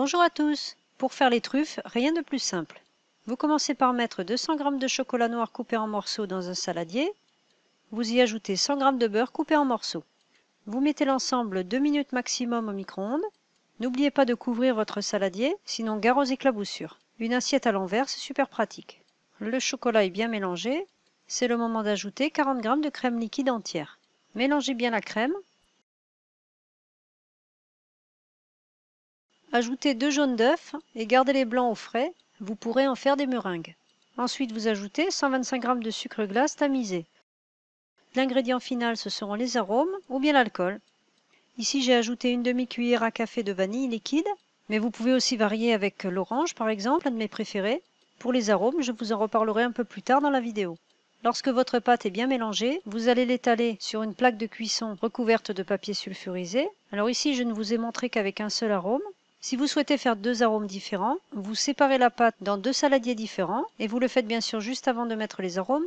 Bonjour à tous! Pour faire les truffes, rien de plus simple. Vous commencez par mettre 200 g de chocolat noir coupé en morceaux dans un saladier. Vous y ajoutez 100 g de beurre coupé en morceaux. Vous mettez l'ensemble 2 minutes maximum au micro-ondes. N'oubliez pas de couvrir votre saladier, sinon gare aux éclaboussures. Une assiette à l'envers, c'est super pratique. Le chocolat est bien mélangé. C'est le moment d'ajouter 40 g de crème liquide entière. Mélangez bien la crème. Ajoutez 2 jaunes d'œufs et gardez les blancs au frais, vous pourrez en faire des meringues. Ensuite, vous ajoutez 125 g de sucre glace tamisé. L'ingrédient final, ce seront les arômes ou bien l'alcool. Ici, j'ai ajouté une demi-cuillère à café de vanille liquide, mais vous pouvez aussi varier avec l'orange par exemple, un de mes préférés. Pour les arômes, je vous en reparlerai un peu plus tard dans la vidéo. Lorsque votre pâte est bien mélangée, vous allez l'étaler sur une plaque de cuisson recouverte de papier sulfurisé. Alors ici, je ne vous ai montré qu'avec un seul arôme. Si vous souhaitez faire 2 arômes différents, vous séparez la pâte dans 2 saladiers différents et vous le faites bien sûr juste avant de mettre les arômes.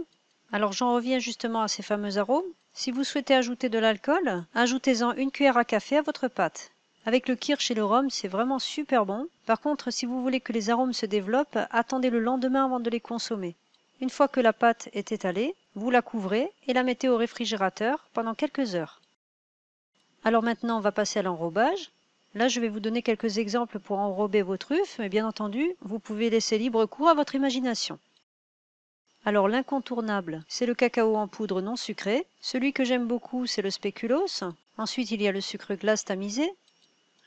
Alors j'en reviens justement à ces fameux arômes. Si vous souhaitez ajouter de l'alcool, ajoutez-en une cuillère à café à votre pâte. Avec le kirsch et le rhum, c'est vraiment super bon. Par contre, si vous voulez que les arômes se développent, attendez le lendemain avant de les consommer. Une fois que la pâte est étalée, vous la couvrez et la mettez au réfrigérateur pendant quelques heures. Alors maintenant, on va passer à l'enrobage. Là, je vais vous donner quelques exemples pour enrober vos truffes, mais bien entendu, vous pouvez laisser libre cours à votre imagination. Alors l'incontournable, c'est le cacao en poudre non sucré. Celui que j'aime beaucoup, c'est le spéculoos. Ensuite, il y a le sucre glace tamisé.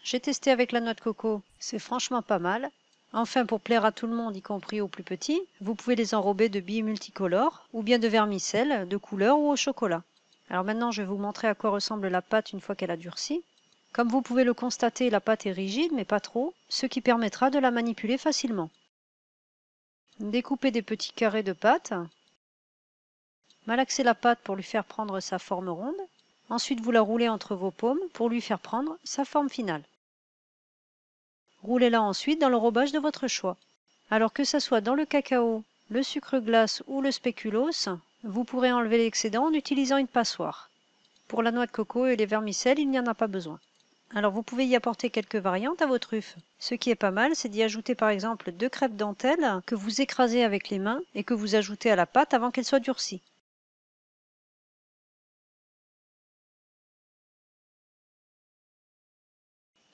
J'ai testé avec la noix de coco, c'est franchement pas mal. Enfin, pour plaire à tout le monde, y compris aux plus petits, vous pouvez les enrober de billes multicolores ou bien de vermicelle, de couleur ou au chocolat. Alors maintenant, je vais vous montrer à quoi ressemble la pâte une fois qu'elle a durci. Comme vous pouvez le constater, la pâte est rigide, mais pas trop, ce qui permettra de la manipuler facilement. Découpez des petits carrés de pâte. Malaxez la pâte pour lui faire prendre sa forme ronde. Ensuite, vous la roulez entre vos paumes pour lui faire prendre sa forme finale. Roulez-la ensuite dans l'enrobage de votre choix. Alors que ce soit dans le cacao, le sucre glace ou le spéculoos, vous pourrez enlever l'excédent en utilisant une passoire. Pour la noix de coco et les vermicelles, il n'y en a pas besoin. Alors vous pouvez y apporter quelques variantes à vos truffes. Ce qui est pas mal, c'est d'y ajouter par exemple 2 crêpes dentelles que vous écrasez avec les mains et que vous ajoutez à la pâte avant qu'elle soit durcie.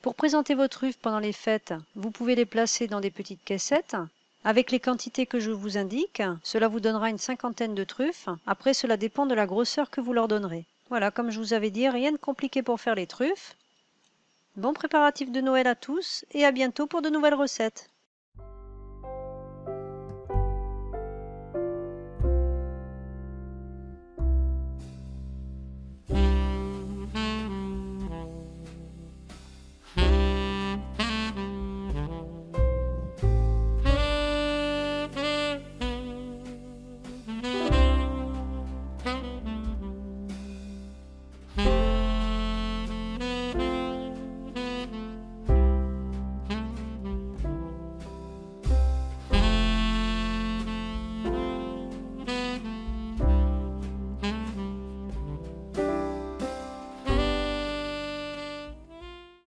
Pour présenter vos truffes pendant les fêtes, vous pouvez les placer dans des petites caissettes. Avec les quantités que je vous indique, cela vous donnera une cinquantaine de truffes. Après, cela dépend de la grosseur que vous leur donnerez. Voilà, comme je vous avais dit, rien de compliqué pour faire les truffes. Bon préparatif de Noël à tous et à bientôt pour de nouvelles recettes.